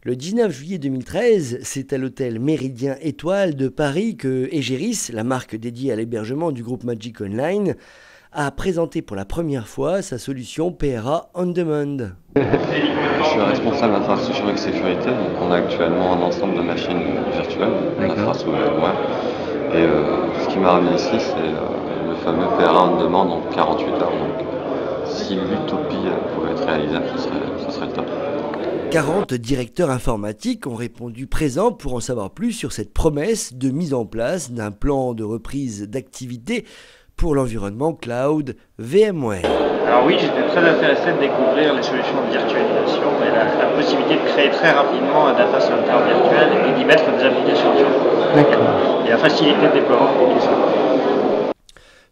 Le 19 juillet 2013, c'est à l'hôtel Méridien Étoile de Paris que Egeris, la marque dédiée à l'hébergement du groupe Magic Online, a présenté pour la première fois sa solution PRA On Demand. Je suis responsable infrastructure et sécurité, donc on a actuellement un ensemble de machines virtuelles, on a face au VMware. Et ce qui m'a ramené ici, c'est le fameux PRA On Demand en 48 heures. Donc si l'utopie pouvait être réalisable, ce serait le top. 40 directeurs informatiques ont répondu présents pour en savoir plus sur cette promesse de mise en place d'un plan de reprise d'activité pour l'environnement cloud VMware. Alors oui, j'étais très intéressé de découvrir les solutions de virtualisation et la possibilité de créer très rapidement un data center virtuel et d'y mettre des applications dessus. Et la facilité de déploiement pour tout ça.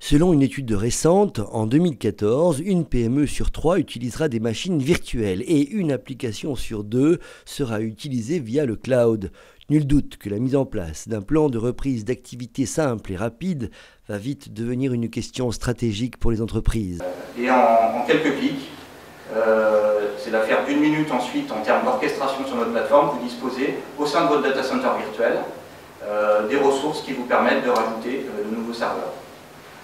Selon une étude récente, en 2014, une PME sur 3 utilisera des machines virtuelles et une application sur 2 sera utilisée via le cloud. Nul doute que la mise en place d'un plan de reprise d'activité simple et rapide va vite devenir une question stratégique pour les entreprises. Et en quelques clics, c'est l'affaire d'une minute ensuite en termes d'orchestration sur notre plateforme, vous disposez au sein de votre data center virtuel des ressources qui vous permettent de rajouter de nouveaux serveurs.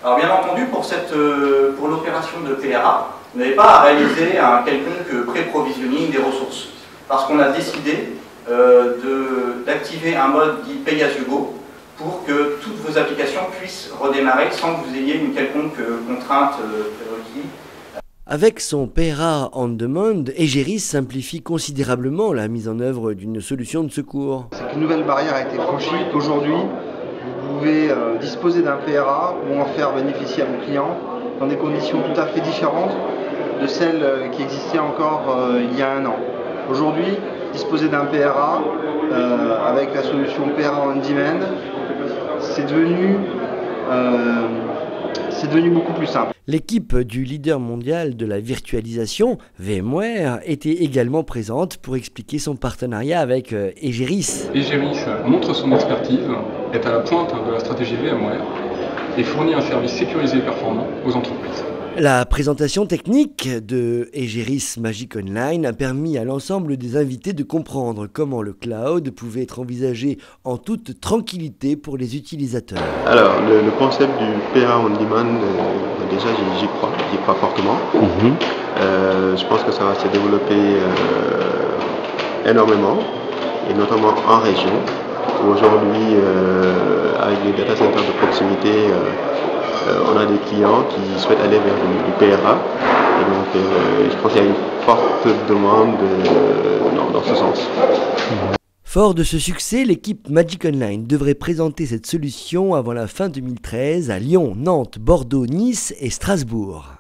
Alors bien entendu, pour l'opération de PRA, vous n'avez pas à réaliser un quelconque pré-provisioning des ressources, parce qu'on a décidé d'activer un mode dit Pay as you go pour que toutes vos applications puissent redémarrer sans que vous ayez une quelconque contrainte prérequise. Avec son PRA On Demand, Egeris simplifie considérablement la mise en œuvre d'une solution de secours. Une nouvelle barrière a été franchie. Aujourd'hui, vous pouvez disposer d'un PRA ou en faire bénéficier à vos clients dans des conditions tout à fait différentes de celles qui existaient encore il y a un an. Aujourd'hui, disposer d'un PRA avec la solution PRA On Demand, c'est devenu beaucoup plus simple. L'équipe du leader mondial de la virtualisation, VMware, était également présente pour expliquer son partenariat avec Egeris. Egeris montre son expertise, est à la pointe de la stratégie VMware et fournit un service sécurisé et performant aux entreprises. La présentation technique de Egeris Magic Online a permis à l'ensemble des invités de comprendre comment le cloud pouvait être envisagé en toute tranquillité pour les utilisateurs. Alors, le concept du PRA On Demand, déjà j'y crois fortement. Je pense que ça va se développer énormément, et notamment en région, où aujourd'hui, avec les data centers de proximité, on a des clients qui souhaitent aller vers du PRA, et donc je pense qu'il y a une forte demande dans ce sens. Fort de ce succès, l'équipe Magic Online devrait présenter cette solution avant la fin 2013 à Lyon, Nantes, Bordeaux, Nice et Strasbourg.